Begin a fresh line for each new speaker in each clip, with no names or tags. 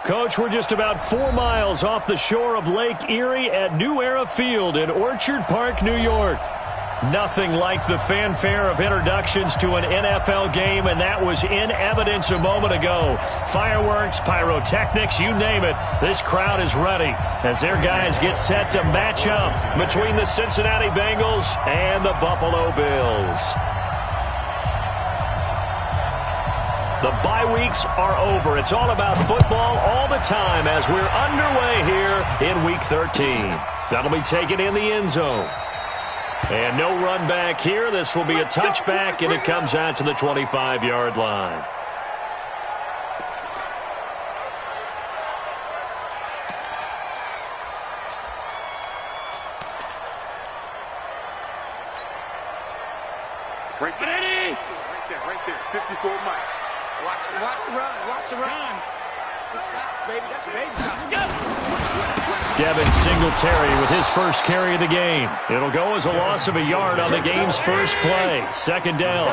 Coach, we're just about 4 miles off the shore of Lake Erie at New Era Field in Orchard Park, New York. Nothing like the fanfare of introductions to an NFL game, and that was in evidence a moment ago. Fireworks, pyrotechnics, you name it. This crowd is ready as their guys get set to match up between the Cincinnati Bengals and the Buffalo Bills. The bye weeks are over. It's all about football all the time as we're underway here in Week 13. That'll be taken in the end zone. And no run back here. This will be a touchback, and it comes out to the 25-yard line.
Right there. 54 Mike. Watch the run. Watch the run. Baby, that's baby shot.
Devin Singletary with his first carry of the game. It'll go as a loss of a yard on the game's first play. Second down.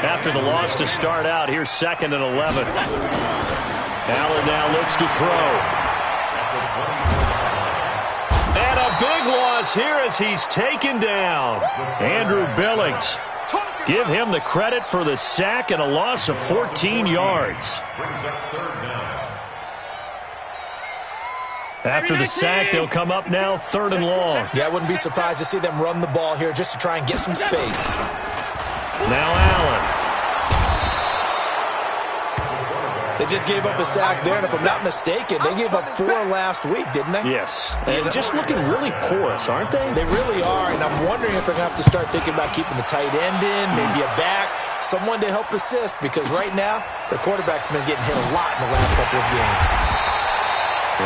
After the loss to start out, here's 2nd and 11. Allen now looks to throw. And a big loss here as he's taken down. Andrew Billings. Give him the credit for the sack and a loss of 14 yards. After the sack, they'll come up now 3rd and long.
Yeah, I wouldn't be surprised to see them run the ball here just to try and get some space.
Now Allen.
They just gave up a sack there, and if I'm not mistaken, they gave up 4 last week, didn't they?
Yes. And just looking really porous, aren't they?
They really are, and I'm wondering if they're going to have to start thinking about keeping the tight end in, maybe a back, someone to help assist, because right now, their quarterback's been getting hit a lot in the last couple of games.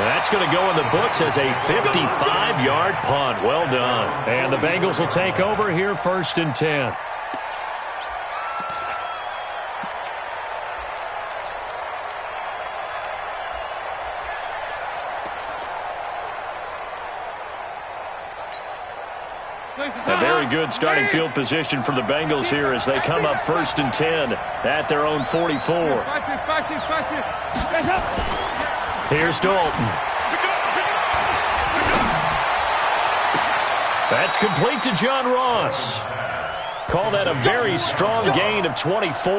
That's going to go in the books as a 55-yard punt. Well done. And the Bengals will take over here 1st and 10. A very good starting field position for the Bengals here as they come up 1st and 10 at their own 44. Here's Dalton. That's complete to John Ross. Call that a very strong gain of 24.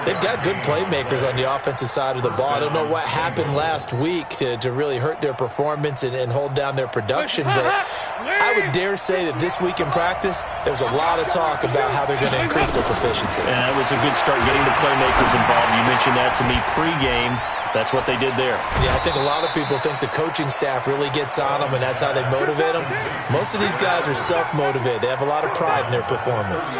They've got good playmakers on the offensive side of the ball. I don't know what happened last week to really hurt their performance and hold down their production, but I would dare say that this week in practice, there's a lot of talk about how they're going to increase their proficiency.
And that was a good start getting the playmakers involved. You mentioned that to me pregame. That's what they did there.
Yeah, I think a lot of people think the coaching staff really gets on them, and that's how they motivate them. Most of these guys are self-motivated. They have a lot of pride in their performance.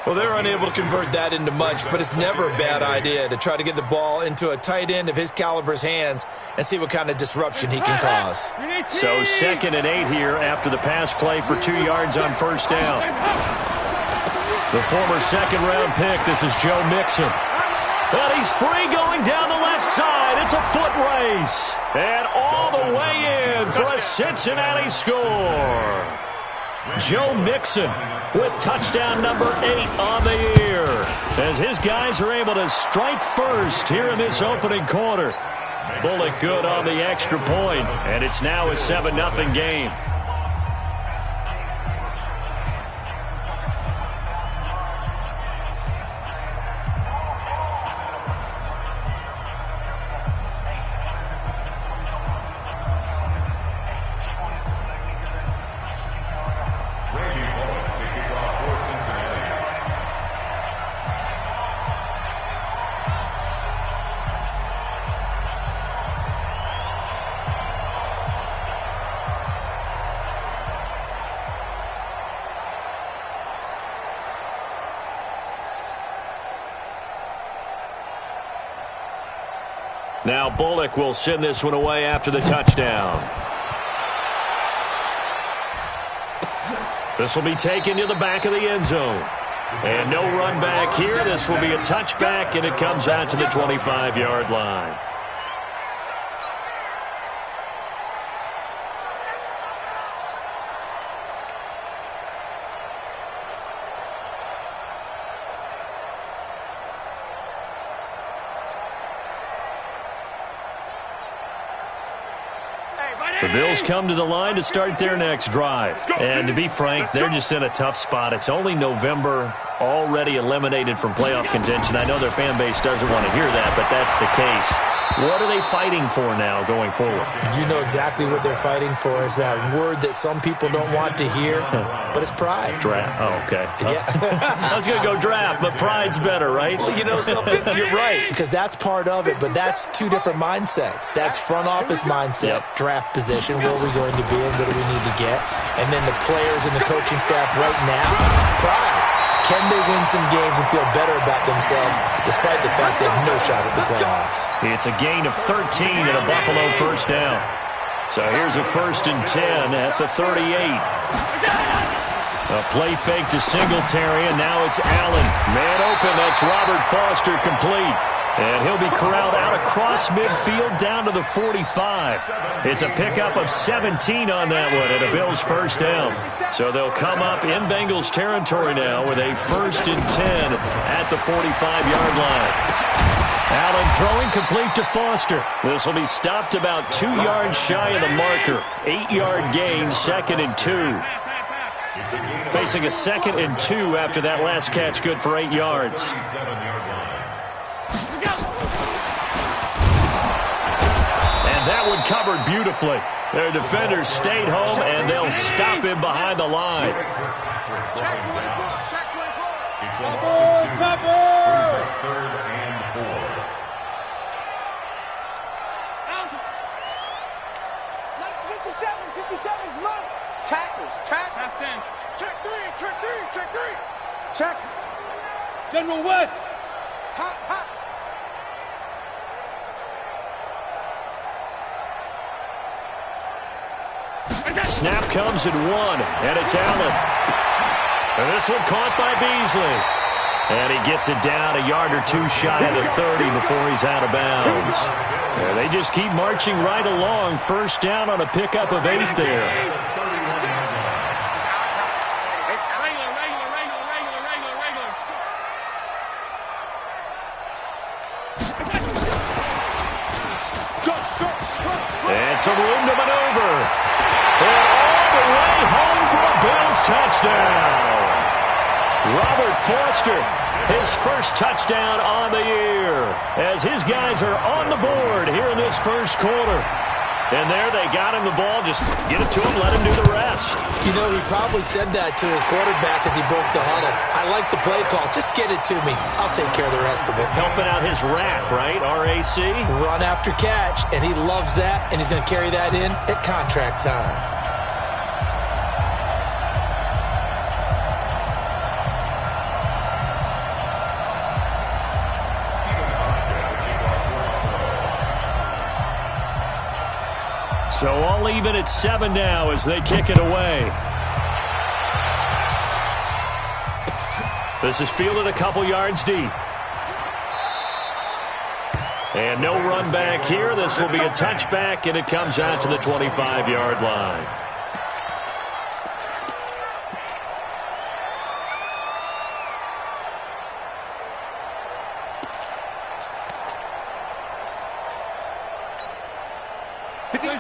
Well, they're unable to convert that into much, but it's never a bad idea to try to get the ball into a tight end of his caliber's hands and see what kind of disruption he can cause.
So 2nd and 8 here after the pass play for 2 yards on 1st down. The former 2nd-round pick, this is Joe Mixon. But he's free going down the left side. It's a foot race. And all the way in for a Cincinnati score. Joe Mixon with touchdown number 8 on the year as his guys are able to strike first here in this opening quarter. Bullock good on the extra point, and it's now a 7-0 game. Now Bullock will send this one away after the touchdown. This will be taken to the back of the end zone. And no run back here. This will be a touchback, and it comes out to the 25-yard line. The Bills come to the line to start their next drive. And to be frank, they're just in a tough spot. It's only November, already eliminated from playoff contention. I know their fan base doesn't want to hear that, but that's the case. What are they fighting for now going forward?
You know exactly what they're fighting for. Is that word that some people don't want to hear, but it's pride.
Draft. Oh, okay.
Yeah.
I was going to go draft, but pride's better, right?
Well, you know something? You're right, because that's part of it, but that's two different mindsets. That's front office mindset, draft position, where are we going to be and what do we need to get? And then the players and the coaching staff right now, pride. Can they win some games and feel better about themselves despite the fact they have no shot at the playoffs?
It's a gain of 13 and a Buffalo first down. So here's a 1st and 10 at the 38. A play fake to Singletary, and now it's Allen. Man open, that's Robert Foster complete. And he'll be corralled out across midfield down to the 45. It's a pickup of 17 on that one and a Bills first down. So they'll come up in Bengals territory now with a 1st and 10 at the 45-yard line. Allen throwing complete to Foster. This will be stopped about 2 yards shy of the marker. 8-yard gain, 2nd and 2. Facing a 2nd and 2 after that last catch, good for 8 yards. That one covered beautifully. Their defenders stayed home, and they'll stop him behind the line.
Check 24. Check 24.
It's a loss of 2. Brings up 3rd and 4.
57's mine. Tackles. Tackle. Check 3. Check 3. Check 3. Check. General West. Hot, hot.
Snap comes at 1, and it's Allen. And this one caught by Beasley. And he gets it down a yard or 2 shy of the 30 before he's out of bounds. And they just keep marching right along. First down on a pickup of 8 there. And some room to maneuver. And all the way home for a Bills touchdown. Robert Foster, his first touchdown on the year, as his guys are on the board here in this first quarter. And there they got him the ball. Just get it to him, let him do the rest.
You know, he probably said that to his quarterback as he broke the huddle. I like the play call. Just get it to me. I'll take care of the rest of it.
Helping out his RAC, right? R-A-C?
Run after catch, and he loves that, and he's going to carry that in at contract time.
So all even at 7 now as they kick it away. This is fielded a couple yards deep. And no run back here. This will be a touchback, and it comes out to the 25-yard line.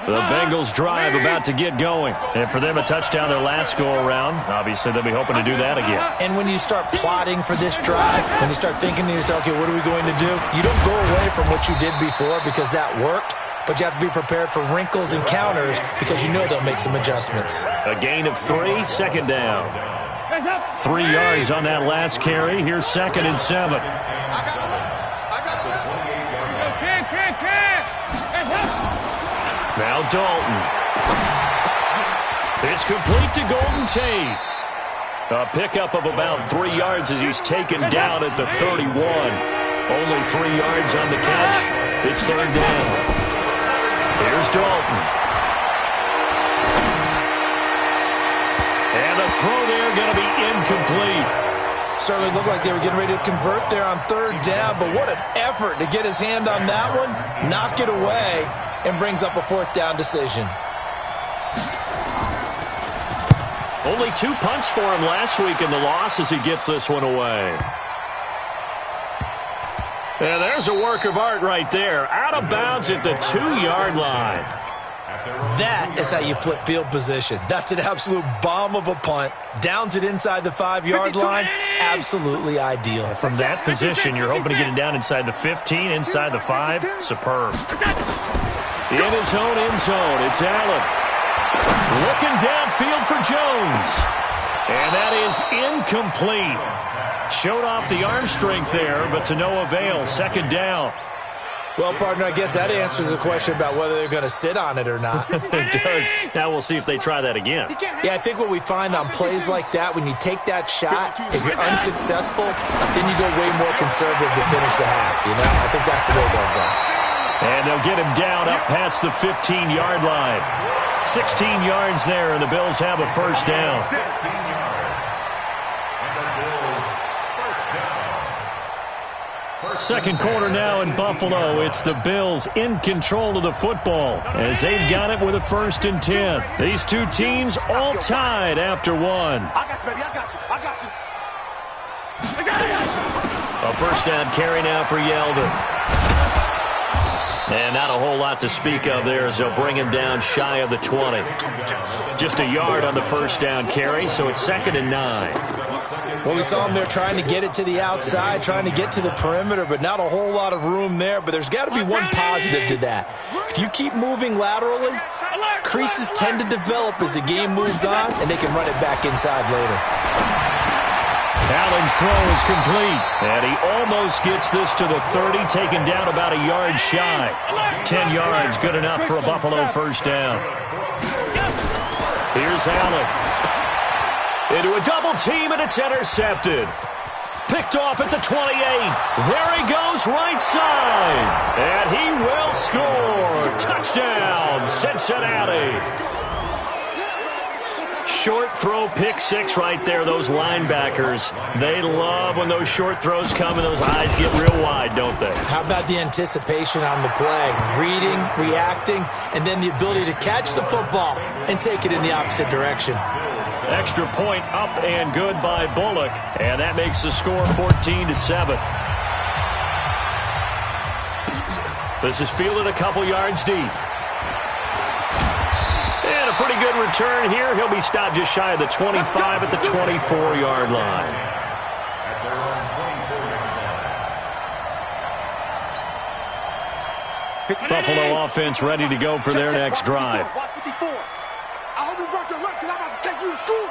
The Bengals drive about to get going. And for them, a touchdown their last go-around. Obviously, they'll be hoping to do that again.
And when you start plotting for this drive, when you start thinking to yourself, okay, what are we going to do? You don't go away from what you did before because that worked, but you have to be prepared for wrinkles and counters because you know they'll make some adjustments.
A gain of 3, 2nd down. 3 yards on that last carry. Here's 2nd and 7. Now Dalton. It's complete to Golden Tate. A pickup of about 3 yards as he's taken down at the 31. Only 3 yards on the catch. It's 3rd down. Here's Dalton. And the throw there going to be incomplete.
Certainly looked like they were getting ready to convert there on 3rd down, but what an effort to get his hand on that one, knock it away, and brings up a 4th down decision.
Only 2 punts for him last week in the loss as he gets this one away. And there's a work of art right there. Out of bounds at the 2-yard line.
That is how you flip field position. That's an absolute bomb of a punt. Downs it inside the 5-yard line. Absolutely ideal.
From that position, you're hoping to get it down inside the 15, inside the 5. Superb. In his own end zone, it's Allen. Looking downfield for Jones. And that is incomplete. Showed off the arm strength there, but to no avail. Second down.
Well, partner, I guess that answers the question about whether they're going to sit on it or not.
It does. Now we'll see if they try that again.
Yeah, I think what we find on plays like that, when you take that shot, if you're unsuccessful, then you go way more conservative to finish the half, you know? I think that's the way they'll go.
And they'll get him down up past the 15-yard line. 16 yards there, and the Bills have a first down.
16 yards. And the Bills first down.
Second quarter now in Buffalo. It's the Bills in control of the football as they've got it with a 1st and 10. These two teams all tied after one.
I got you, baby. I got you.
A first down carry now for Yeldon. And not a whole lot to speak of there as they'll bring him down shy of the 20. Just a yard on the first down carry, so it's 2nd and 9.
Well, we saw him there trying to get it to the outside, trying to get to the perimeter, but not a whole lot of room there. But there's got to be one positive to that. If you keep moving laterally, creases tend to develop as the game moves on, and they can run it back inside later.
Allen's throw is complete, and he almost gets this to the 30, taken down about a yard shy. 10 yards, good enough for a Buffalo first down. Here's Allen. Into a double team, and it's intercepted. Picked off at the 28. There he goes, right side. And he will score. Touchdown, Cincinnati. Short throw, pick six right there. Those linebackers, they love when those short throws come and those eyes get real wide, don't they?
How about the anticipation on the play? Reading, reacting, and then the ability to catch the football and take it in the opposite direction.
Extra point up and good by Bullock, and that makes the score 14-7. This is fielded a couple yards deep. And a pretty good return here. He'll be stopped just shy of the 25 at the 24-yard line. Buffalo offense ready to go for their next drive.
I hope you brought your lunch because I'm about to take you to school.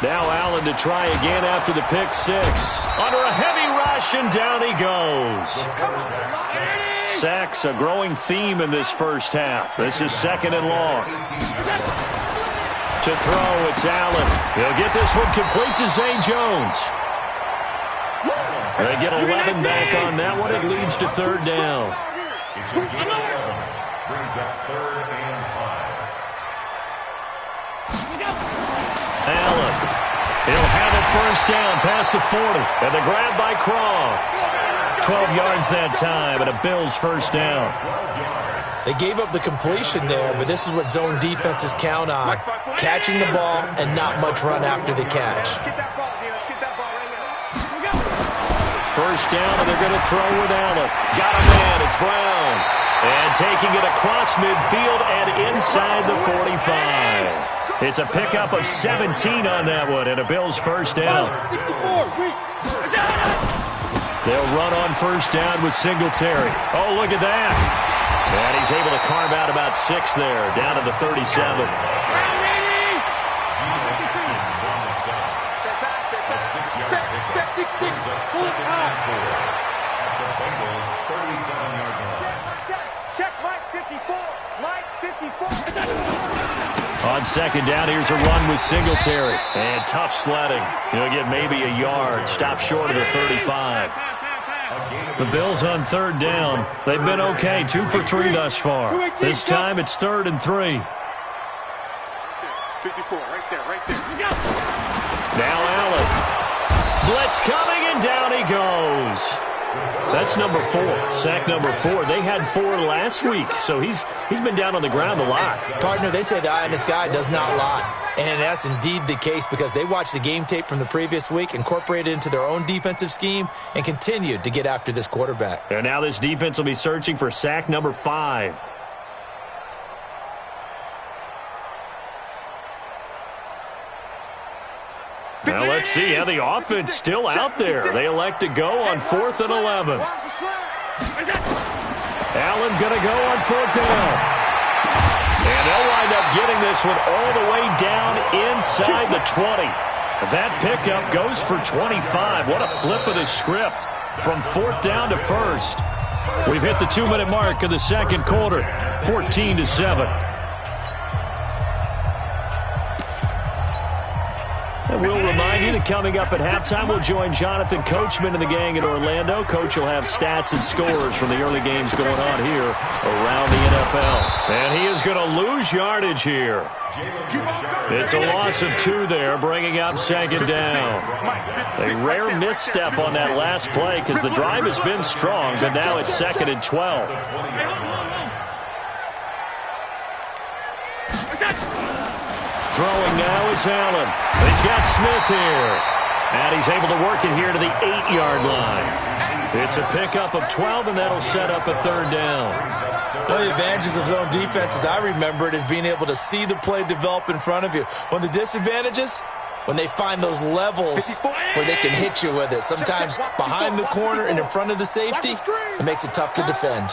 Now Allen to try again after the pick six. Under a heavy rush, and down he goes. Sacks, a growing theme in this first half. This is 2nd and long. To throw, it's Allen. He'll get this one complete to Zay Jones. They get 11 back on that one. It leads to 3rd down.
Brings up 3rd and 5.
Allen. He'll have a first down past the 40. And the grab by Croft. 12 yards that time, and a Bills first down.
They gave up the completion there, but this is what zone defenses count on. Catching the ball and not much run after the catch.
First down, and they're going to throw with Allen. Got a man, it's Brown. And taking it across midfield and inside the 45. It's a pickup of 17 on that one, and a Bills first down. They'll run on first down with Singletary. Oh, look at that. And he's able to carve out about 6 there, down to the 37.
Check Mike 54. Mike 54.
On second down, here's a run with Singletary. And tough sledding. He'll get maybe a yard. Stop short of the 35. The Bills on 3rd down. They've been okay. 2 for 3 thus far. This time it's 3rd and 3.
54, right there, right there.
Now Allen. Blitz coming, and down he goes. That's number 4. Sack number 4. They had 4 last week, so he's been down on the ground a lot.
Partner, they say the eye in the sky does not lie. And that's indeed the case because they watched the game tape from the previous week, incorporated it into their own defensive scheme, and continued to get after this quarterback.
And now this defense will be searching for sack number 5. Now let's see how the offense still out there. They elect to go on 4th and 11. Allen going to go on 4th down. And they'll wind up getting this one all the way down inside the 20. That pickup goes for 25. What a flip of the script from 4th down to 1st. We've hit the 2-minute mark of the second quarter, 14-7. And we'll remind you that coming up at halftime, we'll join Jonathan Coachman and the gang in Orlando. Coach will have stats and scores from the early games going on here around the NFL. And he is going to lose yardage here. It's a loss of 2 there, bringing up 2nd down. A rare misstep on that last play because the drive has been strong, but now it's 2nd and 12. Throwing now is Allen. He's got Smith here. And he's able to work it here to the 8-yard line. It's a pickup of 12, and that'll set up a 3rd down.
One of the advantages of zone defense, as I remember it, is being able to see the play develop in front of you. One of the disadvantages, when they find those levels where they can hit you with it. Sometimes behind the corner and in front of the safety, it makes it tough to defend.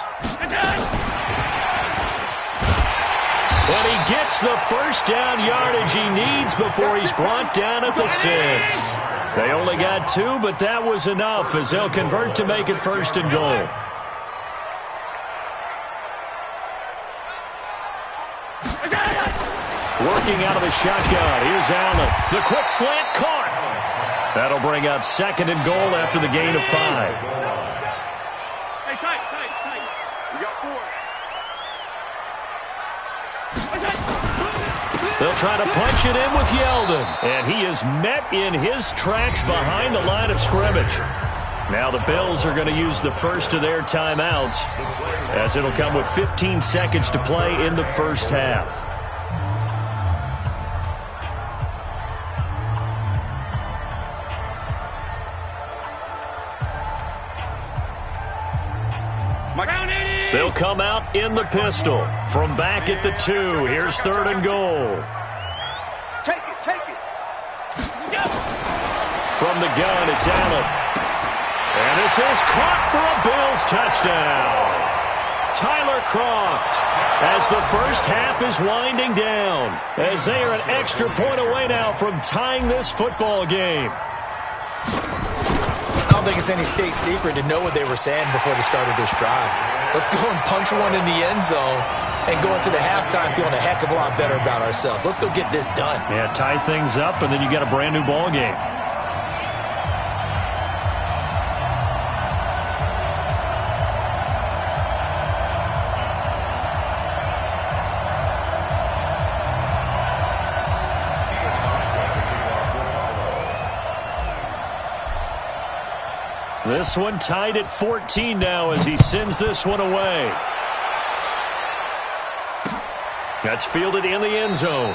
And he gets the first down yardage he needs before he's brought down at the 6. They only got 2, but that was enough as they'll convert to make it 1st and goal. Working out of the shotgun. Here's Allen. The quick slant caught. That'll bring up 2nd and goal after the gain of 5.
Hey, tight. We got 4.
They'll try to punch it in with Yeldon. And he is met in his tracks behind the line of scrimmage. Now the Bills are going to use the first of their timeouts as it'll come with 15 seconds to play in the first half. They'll come out in the pistol from back at the 2. Here's 3rd and goal.
Take it.
From the gun, it's Allen. And this is caught for a Bills touchdown. Tyler Kroft as the first half is winding down as they are an extra point away now from tying this football game.
I don't think it's any state secret to know what they were saying before the start of this drive. Let's go and punch one in the end zone and go into the halftime feeling a heck of a lot better about ourselves. Let's go get this done.
Yeah, tie things up, and then you got a brand new ball game. This one tied at 14 now as he sends this one away. That's fielded in the end zone.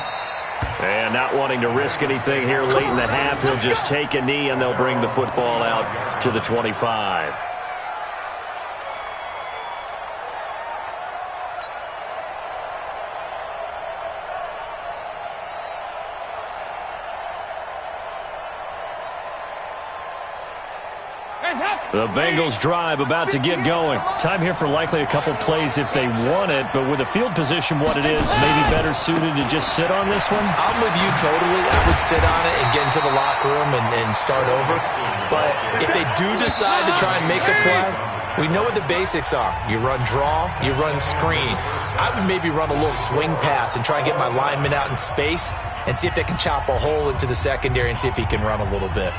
And not wanting to risk anything here late in the half, he'll just take a knee and they'll bring the football out to the 25. The Bengals drive about to get going. Time here for likely a couple plays if they want it, but with the field position what it is, maybe better suited to just sit on this one?
I'm with you totally. I would sit on it and get into the locker room and start over. But if they do decide to try and make a play, we know what the basics are. You run draw, you run screen. I would maybe run a little swing pass and try and get my lineman out in space and see if they can chop a hole into the secondary and see if he can run a little bit.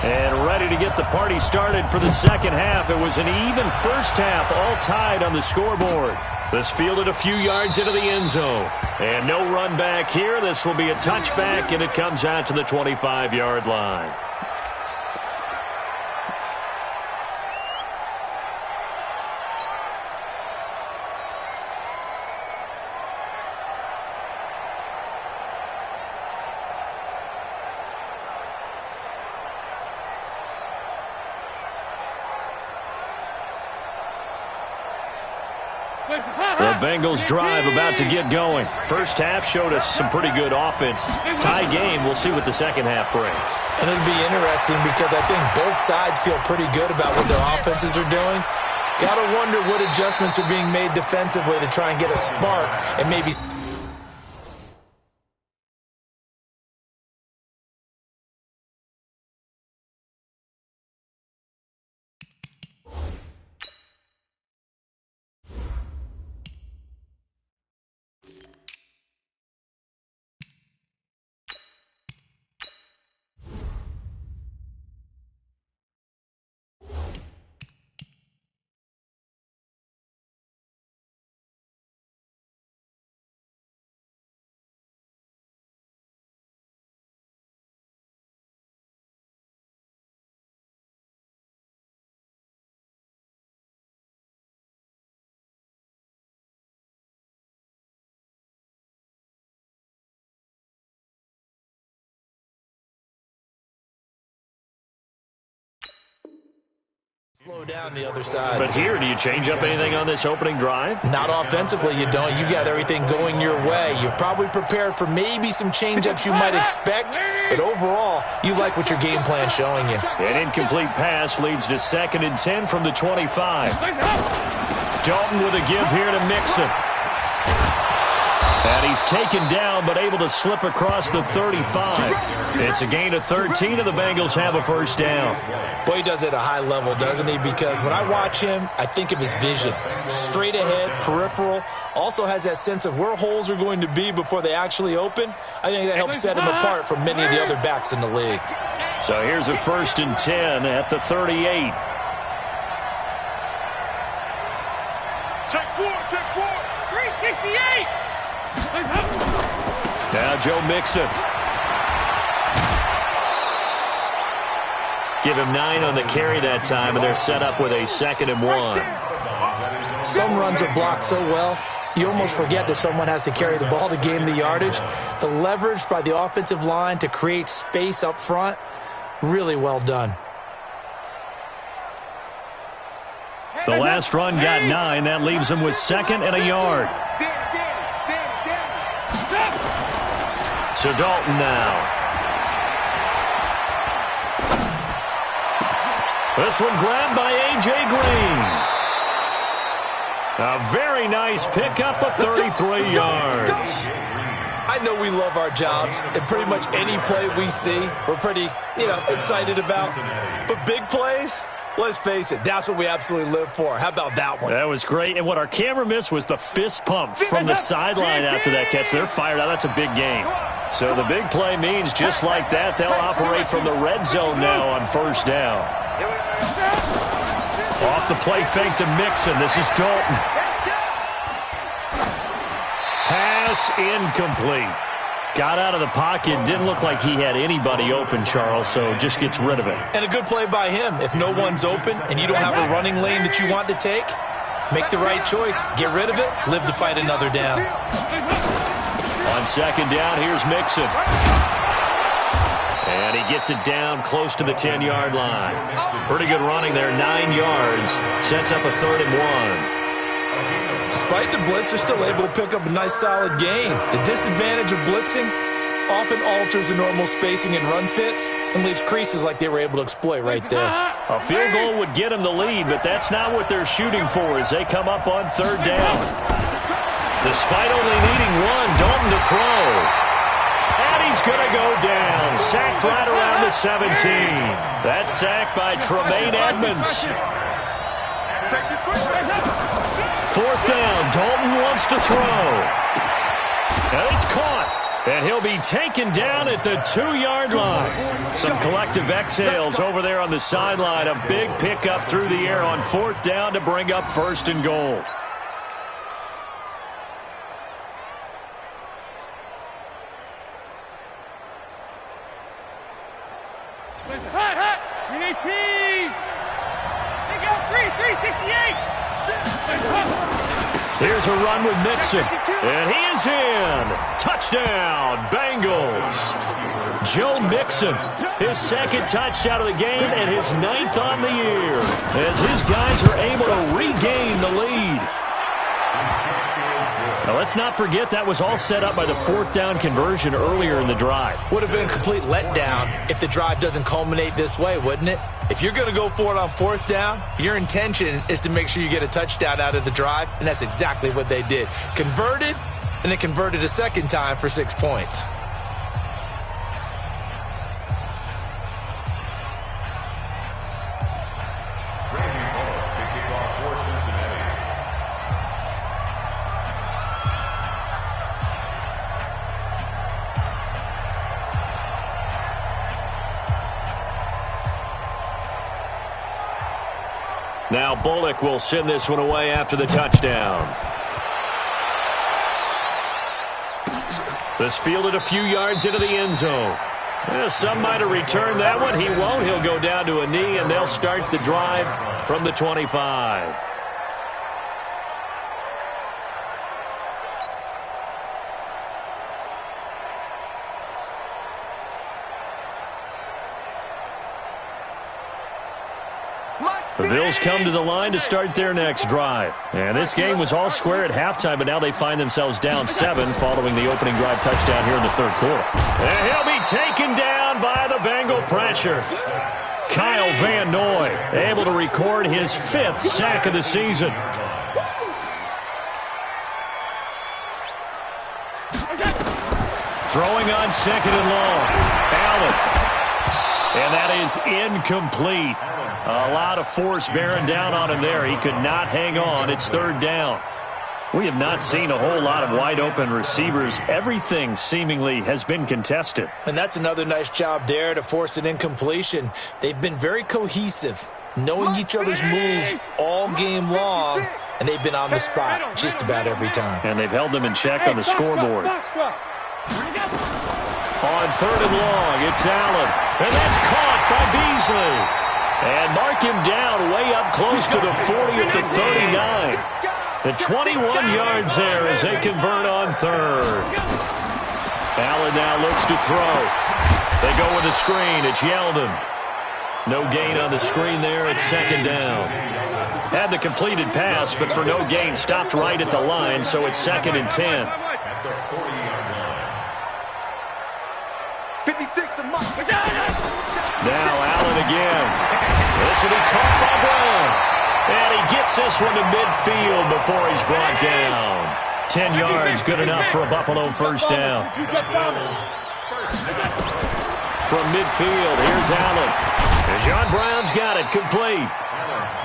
And ready to get the party started for the second half. It was an even first half, all tied on the scoreboard. This fielded a few yards into the end zone. And no run back here. This will be a touchback, and it comes out to the 25-yard line. The Bengals drive about to get going. First half showed us some pretty good offense. Tie game. We'll see what the second half brings.
And it'll be interesting because I think both sides feel pretty good about what their offenses are doing. Got to wonder what adjustments are being made defensively to try and get a spark and maybe... slow down the other side.
But here, do you change up anything on this opening drive?
Not offensively, you don't. You got everything going your way. You've probably prepared for maybe some change-ups you might expect, but overall, you like what your game plan's showing you.
An incomplete pass leads to 2nd and 10 from the 25. Dalton with a give here to Mixon. And he's taken down, but able to slip across the 35. It's a gain of 13, and the Bengals have a first down.
Boy, he does it at a high level, doesn't he? Because when I watch him, I think of his vision. Straight ahead, peripheral. Also has that sense of where holes are going to be before they actually open. I think that helps set him apart from many of the other backs in the league.
So here's a 1st and 10 at the 38.
Take four. 368.
Now Joe Mixon. Give him 9 on the carry that time, and they're set up with a 2nd and 1.
Some runs are blocked so well, you almost forget that someone has to carry the ball to gain the yardage. The leverage by the offensive line to create space up front, really well done.
The last run got 9. That leaves him with 2nd and a yard. So Dalton now. This one grabbed by A.J. Green. A very nice pickup of 33 yards.
I know we love our jobs, and pretty much any play we see, we're pretty, excited about. But big plays, let's face it, that's what we absolutely live for. How about that one?
That was great, and what our camera missed was the fist pump from the sideline after that catch. They're fired out. That's a big game. So the big play means just like that, they'll operate from the red zone now on 1st down. Off the play fake to Mixon. This is Dalton. Pass incomplete. Got out of the pocket. Didn't look like he had anybody open, Charles, so just gets rid of it.
And a good play by him. If no one's open and you don't have a running lane that you want to take, make the right choice. Get rid of it. Live to fight another down.
On 2nd down, here's Mixon. And he gets it down close to the 10-yard line. Pretty good running there, 9 yards. Sets up a 3rd and 1.
Despite the blitz, they're still able to pick up a nice, solid gain. The disadvantage of blitzing often alters the normal spacing and run fits and leaves creases like they were able to exploit right there.
A field goal would get them the lead, but that's not what they're shooting for as they come up on 3rd down. Despite only needing 1, Dalton to throw. And he's going to go down. Sacked right around the 17. That's sacked by Tremaine Edmonds. 4th down. Dalton wants to throw. And it's caught. And he'll be taken down at the 2-yard line. Some collective exhales over there on the sideline. A big pickup through the air on 4th down to bring up 1st and goal.
We need peas. They go 368.
Here's a run with Mixon, and he is in. Touchdown, Bengals. Joe Mixon, his second touchdown of the game and his 9th on the year, as his guys are able to regain the lead. Now, let's not forget that was all set up by the 4th down conversion earlier in the drive.
Would have been a complete letdown if the drive doesn't culminate this way, wouldn't it? If you're going to go for it on 4th down, your intention is to make sure you get a touchdown out of the drive, and that's exactly what they did. Converted, and they converted a second time for 6 points.
Now Bullock will send this one away after the touchdown. This fielded a few yards into the end zone. Some might have returned that one. He won't. He'll go down to a knee, and they'll start the drive from the 25. The Bills come to the line to start their next drive. And this game was all square at halftime, but now they find themselves down 7 following the opening drive touchdown here in the 3rd quarter. And he'll be taken down by the Bengal pressure. Kyle Van Noy able to record his 5th sack of the season. Throwing on 2nd and long. Allen. And that is incomplete. A lot of force bearing down on him there. He could not hang on. It's 3rd down. We have not seen a whole lot of wide-open receivers. Everything seemingly has been contested.
And that's another nice job there to force an incompletion. They've been very cohesive, knowing each other's moves all game long, and they've been on the spot just about every time.
And they've held them in check on the scoreboard. On 3rd and long, it's Allen. And that's caught by Beasley. And mark him down way up close to the 40 at the 39. The 21 yards there as they convert on 3rd. Allen now looks to throw. They go with a screen. It's Yeldon. No gain on the screen there at 2nd down. Had the completed pass, but for no gain, stopped right at the line, so it's 2nd and 10.
56 to Mike.
Now Allen again. This will be caught by Brown. And he gets this one to midfield before he's brought down. 10 yards, good enough for a Buffalo 1st down. From midfield, here's Allen. And John Brown's got it, complete.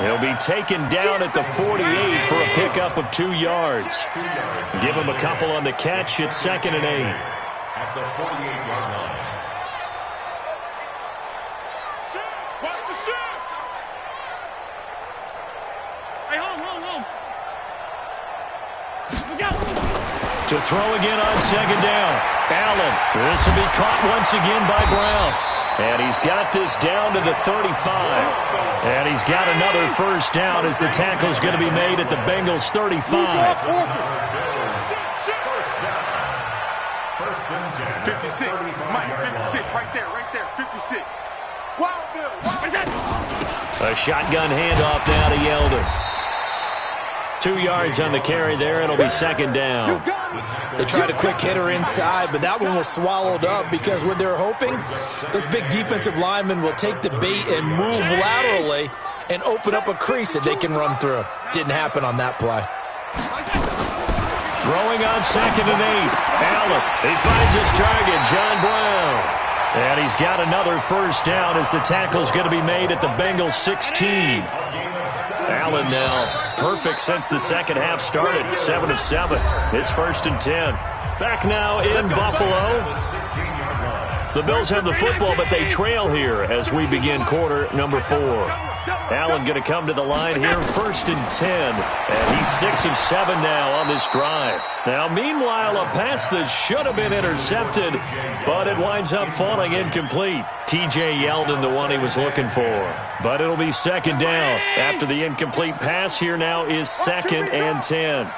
He'll be taken down at the 48 for a pickup of 2 yards. Give him a couple on the catch. It's 2nd and 8.
At the 48-yard line.
To throw again on 2nd down. Allen. This will be caught once again by Brown. And he's got this down to the 35. And he's got another 1st down as the tackle's going to be made at the Bengals 35.
First and 10.
56. Mike, 56. Right there, 56. Wild Bill.
A shotgun handoff now to Yeldon. 2 yards on the carry there. It'll be 2nd down.
They tried a quick hitter inside, but that one was swallowed up because what they're hoping, this big defensive lineman will take the bait and move laterally and open up a crease that they can run through. Didn't happen on that play.
Throwing on 2nd and 8. Allen. He finds his target, John Brown. And he's got another 1st down as the tackle's going to be made at the Bengals 16. Allen now perfect since the second half started. 7 of 7. It's 1st and 10. Back now in Buffalo. The Bills have the football, but they trail here as we begin quarter number 4. Allen going to come to the line here, 1st and 10. And he's 6 of 7 now on this drive. Now, meanwhile, a pass that should have been intercepted, but it winds up falling incomplete. T.J. Yeldon, the one he was looking for. But it'll be 2nd down. After the incomplete pass, here now is 2nd and 10.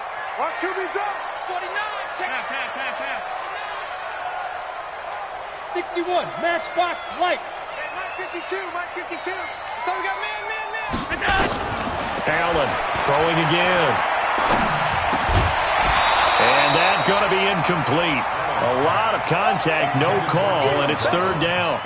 61, matchbox lights.
Mike 52, Mike 52. So we got man.
Allen throwing again. And that's going to be incomplete. A lot of contact, no call, and it's 3rd down.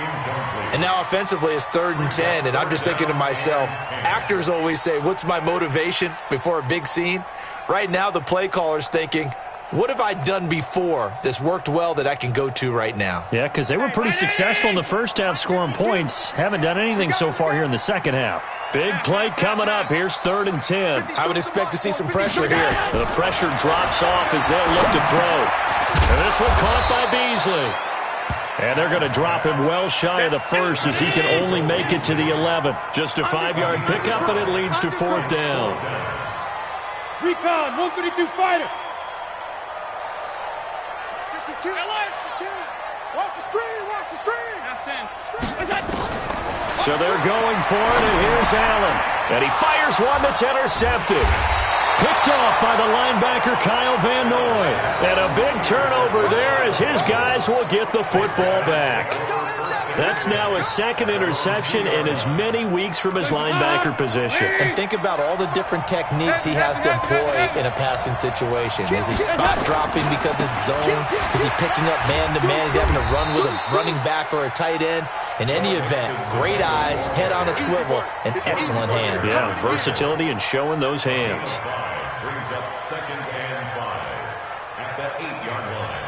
And now offensively it's 3rd and 10, and I'm just thinking to myself, actors always say, what's my motivation before a big scene? Right now the play caller's thinking, what have I done before that's worked well that I can go to right now?
Yeah, because they were pretty successful in the first half scoring points. Haven't done anything so far here in the second half. Big play coming up. Here's 3rd and 10.
I would expect to see some pressure here.
The pressure drops off as they'll look to throw. And this one caught by Beasley. And they're going to drop him well shy of the first as he can only make it to the 11. Just a 5-yard pickup, and it leads to 4th down.
Recon, 132 fighter.
Watch the screen.
So they're going for it, and here's Allen. And he fires one that's intercepted. Picked off by the linebacker, Kyle Van Noy. And a big turnover there as his guys will get the football back. That's now his 2nd interception in as many weeks from his linebacker position.
And think about all the different techniques he has to employ in a passing situation. Is he spot dropping because it's zone? Is he picking up man-to-man? Is he having to run with a running back or a tight end? In any event, great eyes, head on a swivel, and excellent hands.
Yeah, versatility and showing those hands.
Brings up 2nd and 5 at the 8-yard line.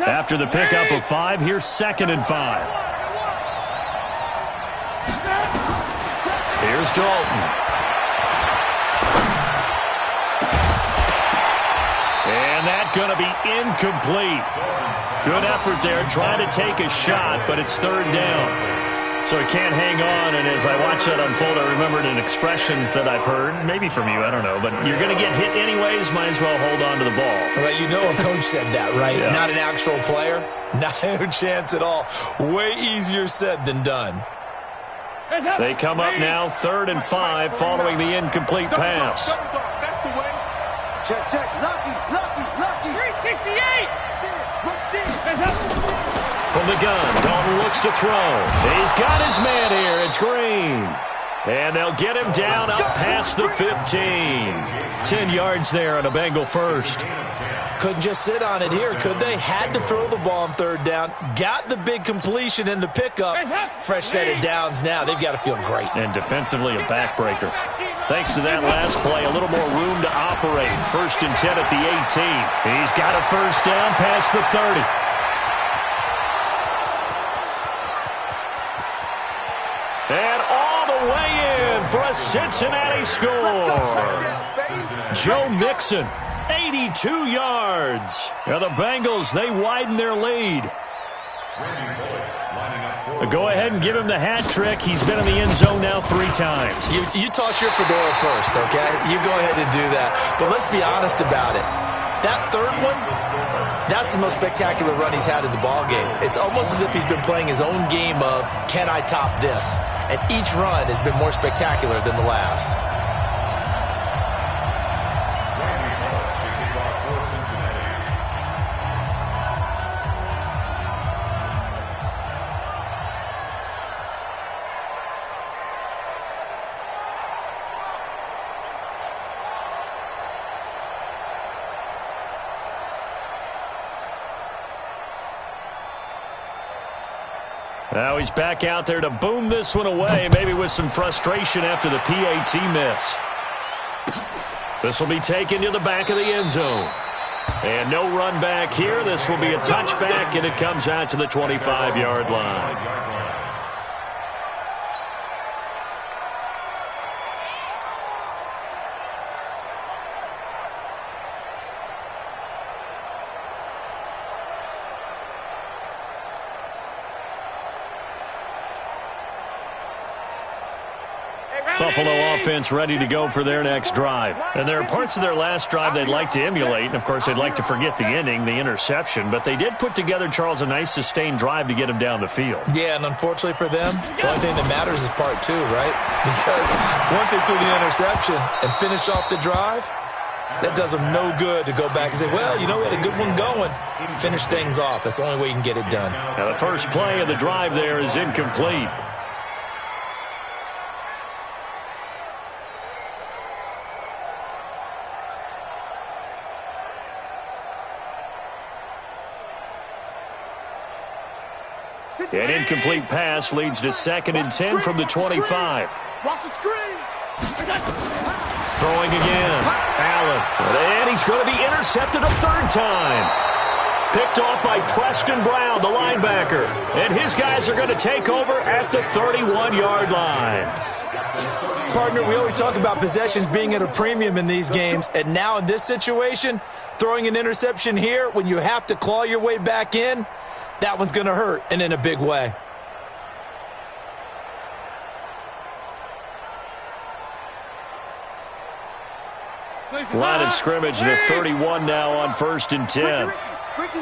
After the pickup of 5, here's 2nd and 5. Here's Dalton. And that's going to be incomplete. Good effort there, trying to take a shot, but it's 3rd down. So he can't hang on, and as I watch that unfold, I remembered an expression that I've heard, maybe from you, I don't know, but you're going to get hit anyways, might as well hold on to the ball.
Well, you know a coach said that, right? Yeah. Not an actual player. Not a chance at all. Way easier said than done.
They come up now, 3rd and 5, following the incomplete pass.
That's the way. Check. Lucky.
368.
From the gun, Dalton looks to throw. He's got his man here. It's Green. And they'll get him down up past the 15. 10 yards there on a Bengal first.
Couldn't just sit on it here, could they? Had to throw the ball on 3rd down. Got the big completion in the pickup. Fresh set of downs now. They've got to feel great.
And defensively, a backbreaker. Thanks to that last play, a little more room to operate. 1st and 10 at the 18. He's got a 1st down past the 30. And all the way in for a Cincinnati score. Joe Mixon, 82 yards. Now the Bengals, they widen their lead. Go ahead and give him the hat trick. He's been in the end zone now 3 times.
You toss your fedora first, okay? You go ahead and do that. But let's be honest about it. That 3rd one, that's the most spectacular run he's had in the ballgame. It's almost as if he's been playing his own game of, can I top this? And each run has been more spectacular than the last.
Now he's back out there to boom this one away, maybe with some frustration after the PAT miss. This will be taken to the back of the end zone. And no run back here. This will be a touchback, and it comes out to the 25-yard line. Buffalo offense ready to go for their next drive. And there are parts of their last drive they'd like to emulate. And, of course, they'd like to forget the ending, the interception. But they did put together, Charles, a nice sustained drive to get him down the field.
Yeah, and unfortunately for them, the only thing that matters is part two, right? Because once they threw the interception and finished off the drive, that does them no good to go back and say, well, you know, we had a good one going. Finish things off. That's the only way you can get it done.
Now, the first play of the drive there is incomplete. An incomplete pass leads to 2nd and 10 from the 25.
Watch the screen.
Throwing again. Allen. And he's going to be intercepted a third time. Picked off by Preston Brown, the linebacker. And his guys are going to take over at the 31-yard line.
Partner, we always talk about possessions being at a premium in these games. And now in this situation, throwing an interception here when you have to claw your way back in, that one's going to hurt, and in a big way.
Line of scrimmage to 31 now on 1st and 10.
Ricky.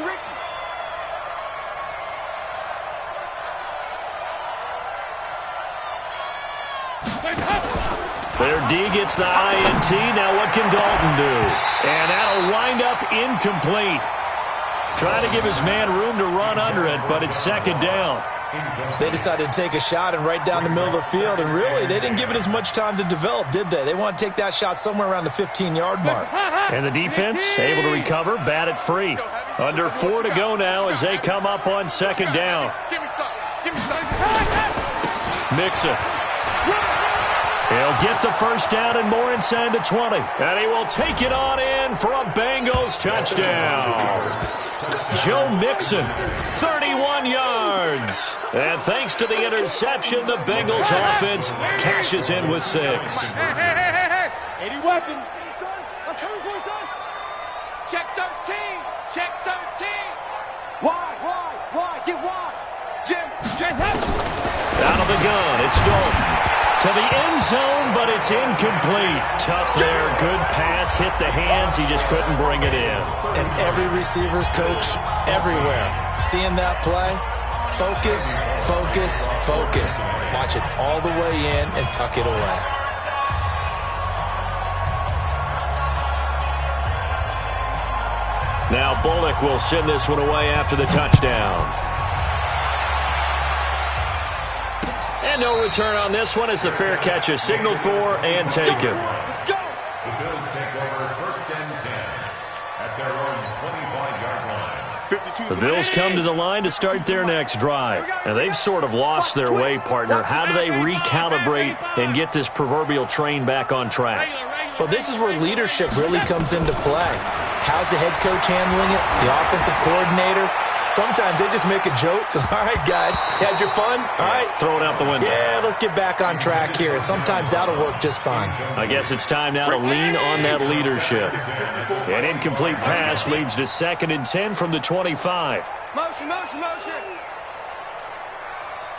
Their D gets the INT. Now what can Dalton do? And that'll wind up incomplete. Trying to give his man room to run under it, but it's 2nd down.
They decided to take a shot and right down the middle of the field, and really, they didn't give it as much time to develop, did they? They want to take that shot somewhere around the 15-yard mark.
And the defense able to recover, bat it free. Under 4 to go now as they come up on 2nd down.
Give me some.
Mixon. He'll get the first down and more inside the 20. And he will take it on in for a Bengals touchdown. Joe Mixon, 31 yards. And thanks to the interception, the Bengals offense cashes in with 6.
Hey. 80 weapons.
I'm coming for you, son.
Check 13. Check 13.
Why? Get wide. Jim.
Out of the gun, it's Dalton. To the end zone, but it's incomplete. Tough there. Good pass. Hit the hands. He just couldn't bring it in.
And every receiver's coach everywhere, seeing that play, focus. Watch it all the way in and tuck it away.
Now Bullock will send this one away after the touchdown. And no return on this one as the fair catch is signaled for and taken.
Let's go.
The Bills take over 1st and 10 at their own 25-yard line.
52.
The Bills come to the line to start their next drive. And they've sort of lost their way, partner. How do they recalibrate and get this proverbial train back on track?
Well, this is where leadership really comes into play. How's the head coach handling it? The offensive coordinator? Sometimes they just make a joke. All right, guys, had your fun? All right.
Throw it out the window.
Yeah, let's get back on track here. And sometimes that'll work just fine.
I guess it's time now to lean on that leadership. An incomplete pass leads to 2nd and 10 from the 25.
Motion.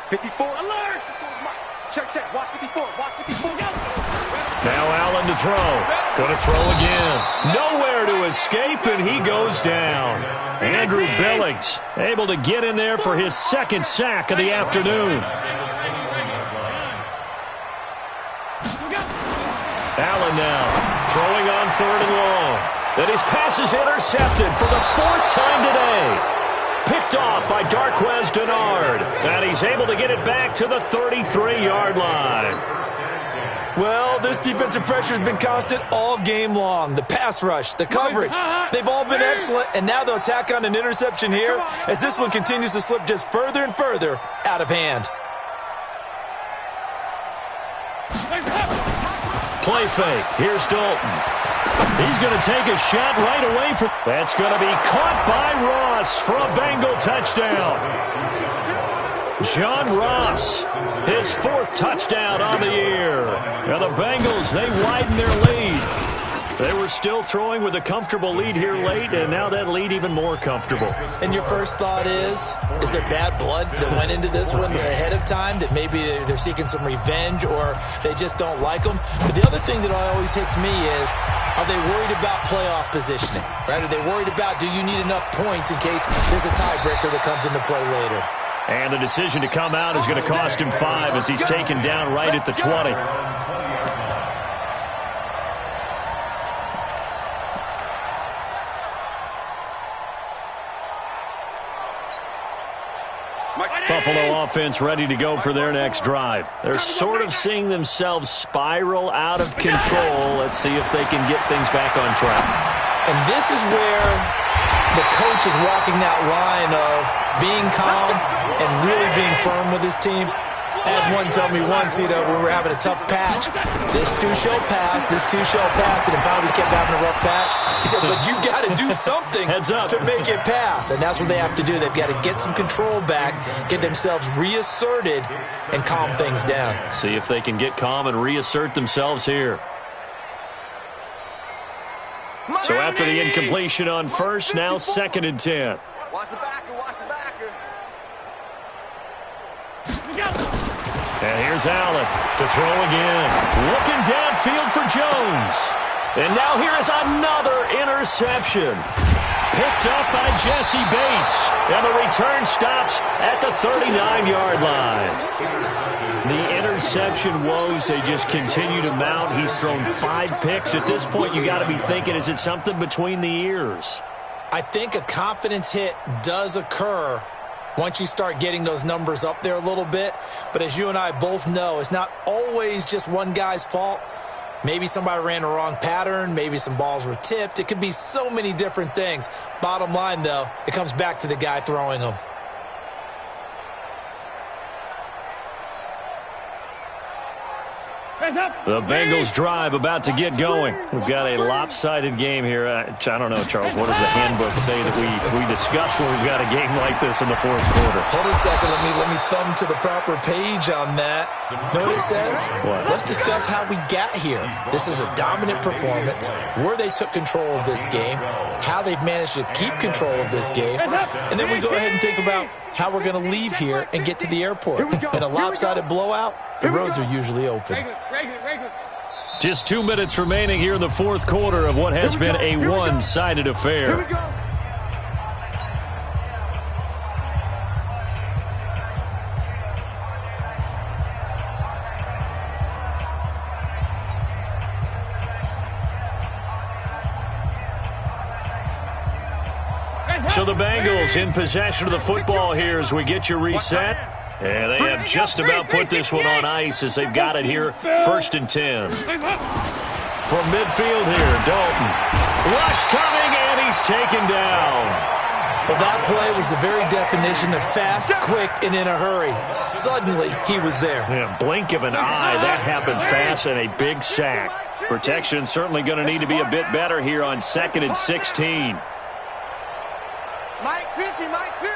54. Alert. Check. Watch 54. Go.
Now Allen to throw. Going to throw again. Nowhere to escape, and he goes down. Andrew Billings able to get in there for his 2nd sack of the afternoon. Allen now throwing on 3rd and long. And his pass is intercepted for the 4th time today. Picked off by Darquez Denard. And he's able to get it back to the 33-yard line.
Well, this defensive pressure has been constant all game long. The pass rush, the coverage, they've all been excellent, and now they'll tack on an interception here as this one continues to slip just further and further out of hand.
Play fake. Here's Dalton. He's going to take a shot right away. That's going to be caught by Ross for a Bengal touchdown. John Ross, his 4th touchdown on the year. Now the Bengals, they widen their lead. They were still throwing with a comfortable lead here late, and now that lead even more comfortable.
And your first thought is there bad blood that went into this one ahead of time, that maybe they're seeking some revenge or they just don't like them? But the other thing that always hits me is, are they worried about playoff positioning? Right? Are they worried about, do you need enough points in case there's a tiebreaker that comes into play later?
And the decision to come out is going to cost him 5 as he's taken down right at the 20. Buffalo offense ready to go for their next drive. They're sort of seeing themselves spiral out of control. Let's see if they can get things back on track.
And this is where the coach is walking that line of being calm and really being firm with his team. I had one tell me once, when we were having a tough patch, this too shall pass, this too shall pass, and finally we kept having a rough patch. He said, but you got to do something to make it pass, and that's what they have to do. They've got to get some control back, get themselves reasserted, and calm things down.
See if they can get calm and reassert themselves here. So after the incompletion on first, now 2nd and 10.
Watch the backer, watch the backer.
And here's Allen to throw again. Looking downfield for Jones. And now here is another interception. Picked up by Jesse Bates. And the return stops at the 39-yard line. The interception woes, they just continue to mount. He's thrown 5 picks. At this point, you got to be thinking, is it something between the ears?
I think a confidence hit does occur once you start getting those numbers up there a little bit. But as you and I both know, it's not always just one guy's fault. Maybe somebody ran the wrong pattern. Maybe some balls were tipped. It could be so many different things. Bottom line, though, it comes back to the guy throwing them.
The Bengals drive about to get going. We've got a lopsided game here. I don't know, Charles, what does the handbook say that we discuss when we've got a game like this in the 4th quarter?
Hold on a second. Let me thumb to the proper page on that. Know what it says?
What?
Let's discuss how we got here. This is a dominant performance, where they took control of this game, how they've managed to keep control of this game, and then we go ahead and think about how we're going to leave here and get to the airport. In a lopsided blowout, the roads are usually open.
Just 2 minutes remaining here in the 4th quarter of what has been a one-sided affair. So the Bengals in possession of the football here as we get you reset. And they have just about put this one on ice as they've got it here, 1st and 10. From midfield here, Dalton. Rush coming, and he's taken down.
Well, that play was the very definition of fast, quick, and in a hurry. Suddenly, he was there.
Yeah, blink of an eye. That happened fast and a big sack. Protection certainly going to need to be a bit better here on 2nd and 16.
Mike 50, Mike 50.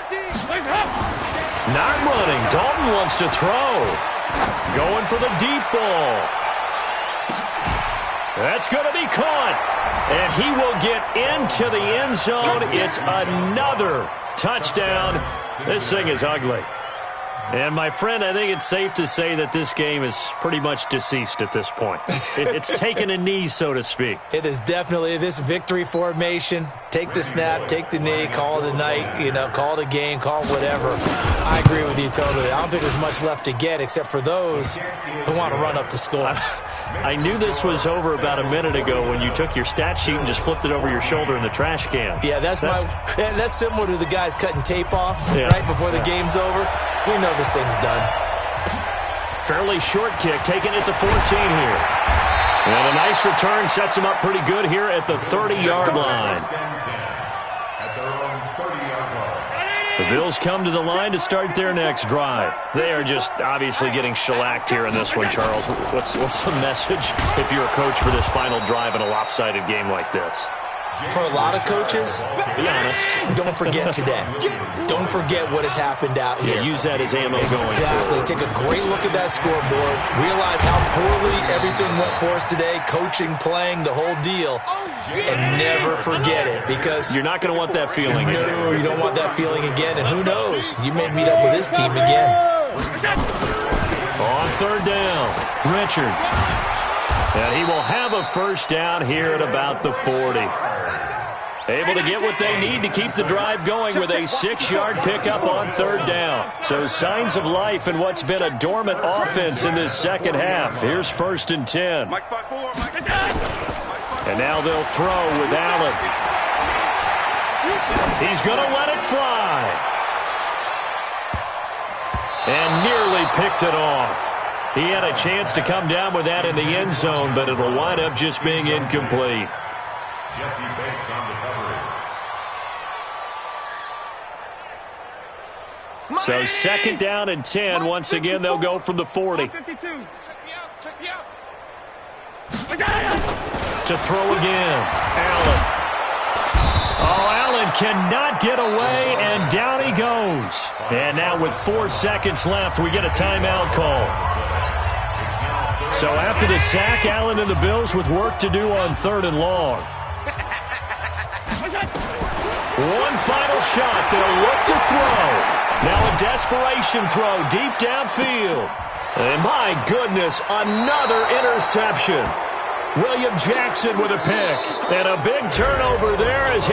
Not running. Dalton wants to throw. Going for the deep ball. That's going to be caught. And he will get into the end zone. It's another touchdown. This thing is ugly. And, my friend, I think it's safe to say that this game is pretty much deceased at this point. It's taken a knee, so to speak.
It is definitely this victory formation. Take the snap, take the knee, call it a night, call it a game, call it whatever. I agree with you totally. I don't think there's much left to get except for those who want to run up the score.
I knew this was over about a minute ago when you took your stat sheet and just flipped it over your shoulder in the trash can.
Yeah, that's similar to the guys cutting tape off right before the game's over. We know this thing's done.
Fairly short kick, taken at the 14 here. And a nice return sets him up pretty good here at the 30-yard line. The Bills come to the line to start their next drive. They are just obviously getting shellacked here in this one, Charles. What's the message if you're a coach for this final drive in a lopsided game like this?
For a lot of coaches,
be honest,
don't forget today. Don't forget what has happened out here.
Yeah, use that as ammo going
Exactly. Take a great look at that scoreboard. Realize how poorly everything went for us today. Coaching, playing, the whole deal. And never forget it, because
you're not going to want that feeling.
No, you don't want that feeling again. And who knows? You may meet up with this team again.
On third down, Richard. And he will have a first down here at about the 40. Able to get what they need to keep the drive going with a 6-yard pickup on third down. So signs of life in what's been a dormant offense in this second half. Here's 1st and 10. And now they'll throw with Allen. He's going to let it fly. And nearly picked it off. He had a chance to come down with that in the end zone, but it'll wind up just being incomplete.
Jesse Bates on the coverage.
So 2nd down and 10. Once again, they'll go from the 40. To throw again. Allen. Oh, Allen cannot get away, and down he goes. And now with 4 seconds left, we get a timeout call. So after the sack, Allen and the Bills with work to do on 3rd and long. One final shot. They'll look to throw. Now a desperation throw deep downfield. And my goodness, another interception. William Jackson with a pick. And a big turnover there as